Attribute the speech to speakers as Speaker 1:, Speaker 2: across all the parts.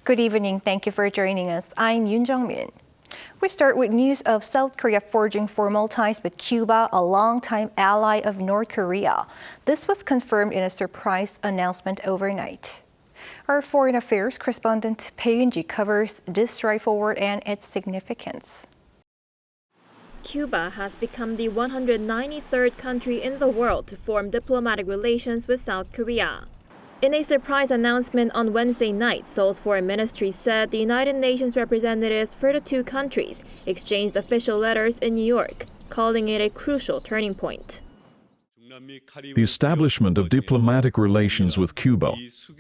Speaker 1: Good evening. Thank you for joining us. I'm Yoon Jung-min. We start with news of South Korea forging formal ties with Cuba, a longtime ally of North Korea. This was confirmed in a surprise announcement overnight. Our foreign affairs correspondent Bae Eun-ji covers this stride forward and its significance.
Speaker 2: Cuba has become the 193rd country in the world to form diplomatic relations with South Korea. In a surprise announcement on Wednesday night, Seoul's foreign ministry said the United Nations representatives for the two countries exchanged official letters in New York, calling it a crucial turning point.
Speaker 3: The establishment of diplomatic relations with Cuba,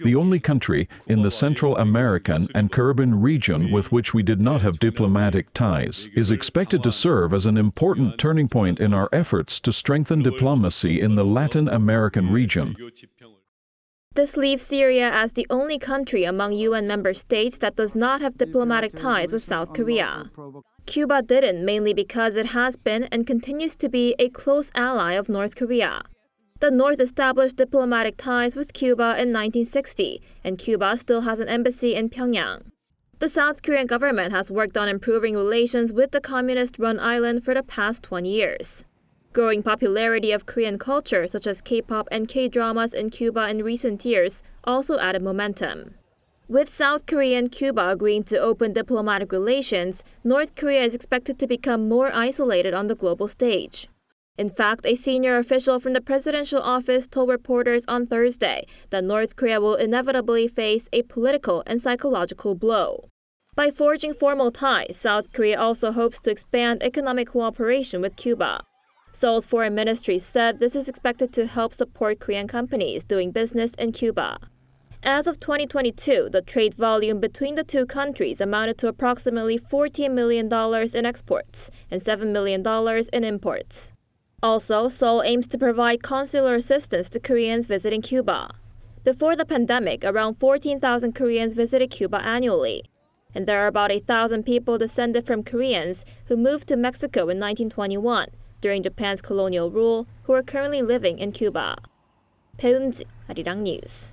Speaker 3: the only country in the Central American and Caribbean region with which we did not have diplomatic ties, is expected to serve as an important turning point in our efforts to strengthen diplomacy in the Latin American region.
Speaker 2: This leaves Syria as the only country among UN member states that does not have diplomatic ties with South Korea. Cuba didn't, mainly because it has been and continues to be a close ally of North Korea. The North established diplomatic ties with Cuba in 1960, and Cuba still has an embassy in Pyongyang. The South Korean government has worked on improving relations with the communist-run island for the past 20 years. Growing popularity of Korean culture, such as K-pop and K-dramas in Cuba in recent years, also added momentum. With South Korea and Cuba agreeing to open diplomatic relations, North Korea is expected to become more isolated on the global stage. In fact, a senior official from the presidential office told reporters on Thursday that North Korea will inevitably face a political and psychological blow. By forging formal ties, South Korea also hopes to expand economic cooperation with Cuba. Seoul's foreign ministry said this is expected to help support Korean companies doing business in Cuba. As of 2022, the trade volume between the two countries amounted to approximately $14 million in exports and $7 million in imports. Also, Seoul aims to provide consular assistance to Koreans visiting Cuba. Before the pandemic, around 14,000 Koreans visited Cuba annually. And there are about 1,000 people descended from Koreans who moved to Mexico in 1921. During Japan's colonial rule, who are currently living in Cuba. Bae Eun-ji, Arirang News.